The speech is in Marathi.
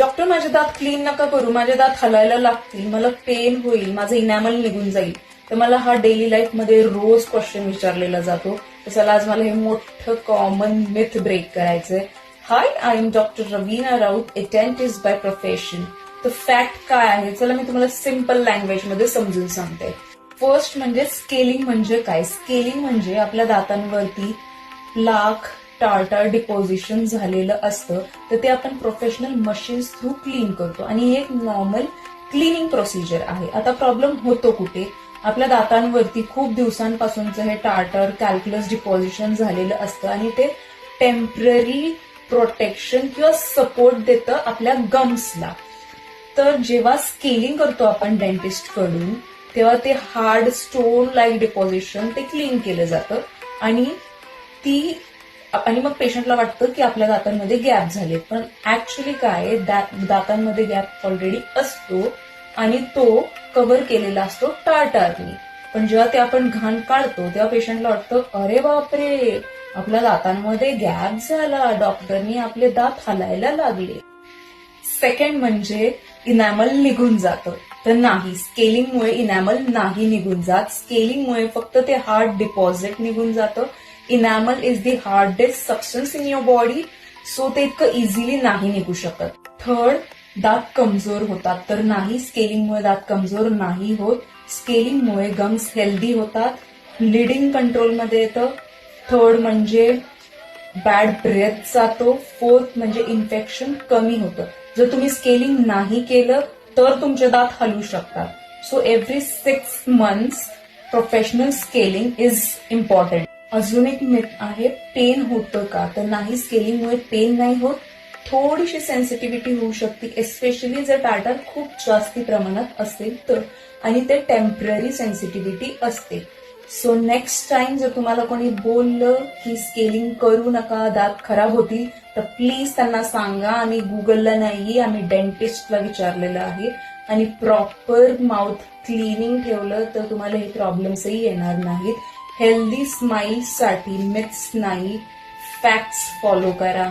डॉक्टर माझे दात क्लीन नका करू, माझे दात हलायला लागतील, मला पेन होईल, माझं इनॅमल निघून जाईल. तर मला हा डेली लाईफ मध्ये रोज क्वेश्चन विचारलेला जातो. तर चला आज मला हे मोठं कॉमन मिथ ब्रेक करायचंय. Hi, I am doctor Raveena Raut, a dentist by profession. तर फॅक्ट काय आहे, चला मी तुम्हाला सिम्पल लँग्वेज मध्ये समजून सांगते. फर्स्ट म्हणजे स्केलिंग म्हणजे काय. स्केलिंग म्हणजे आपल्या दातांवरती प्लाक, टार्टार डिपॉझिशन झालेलं असतं, तर ते आपण प्रोफेशनल मशीन्स थ्रू क्लीन करतो आणि ही एक नॉर्मल क्लिनिंग प्रोसिजर आहे. आता प्रॉब्लेम होतो कुठे, आपल्या दातांवरती खूप दिवसांपासूनचं हे टार्टर, कॅल्क्युलस डिपॉझिशन झालेलं असतं आणि ते टेम्पररी प्रोटेक्शन किंवा सपोर्ट देतं आपल्या गम्सला. तर जेव्हा स्केलिंग करतो आपण डेंटिस्ट कडून, तेव्हा ते हार्ड स्टोन लाईक डिपॉझिशन ते क्लीन केलं जातं आणि मग पेशंटला वाटतं की आपल्या दातांमध्ये गॅप झाले, पण ऍक्च्युली काय, दातांमध्ये गॅप ऑलरेडी असतो आणि तो कव्हर केलेला असतो टार्टारनी. पण जेव्हा ते आपण घाण काढतो तेव्हा पेशंटला वाटतं, अरे बापरे, आपल्या दातांमध्ये गॅप झाला, डॉक्टरनी आपले दात हलायला लागले. सेकंड म्हणजे इनॅमल निघून जातं. तर नाही, स्केलिंगमुळे इनॅमल नाही निघून जात. स्केलिंगमुळे फक्त ते हार्ड डिपॉझिट निघून जातं. Enamel is the hardest substance in your body, so ते इतकं इझिली नाही निघू शकत. थर्ड, दात कमजोर होतात. तर नाही, स्केलिंगमुळे दात कमजोर नाही होत. स्केलिंगमुळे गम्स हेल्दी होतात, ब्लिडिंग कंट्रोलमध्ये येतं. थर्ड म्हणजे बॅड ब्रेथ जातो. फोर्थ म्हणजे इन्फेक्शन कमी होतं. जर तुम्ही स्केलिंग नाही केलं तर तुमचे दात हलू शकतात. So every 6 months professional scaling is important. अजून एक मिथ आहे, पेन होतं का. तर नाही, स्केलिंगमुळे पेन नाही होत. थोडीशी सेन्सिटिव्हिटी होऊ शकते, एस्पेशली जर टार्टर खूप जास्ती प्रमाणात असेल तर, आणि ते टेम्पररी सेन्सिटिव्हिटी असते. सो नेक्स्ट टाइम जर तुम्हाला कोणी बोललं की स्केलिंग करू नका, दात खराब होतील, तर प्लीज त्यांना सांगा आम्ही गुगलला नाही, आम्ही डेंटिस्टला विचारलेलं आहे आणि प्रॉपर माउथ क्लिनिंग ठेवलं तर तुम्हाला हे प्रॉब्लेम्सही येणार नाहीत. हेल्दी स्माइल्ससाठी मिथ्स नाही, फॅक्ट्स फॉलो करा.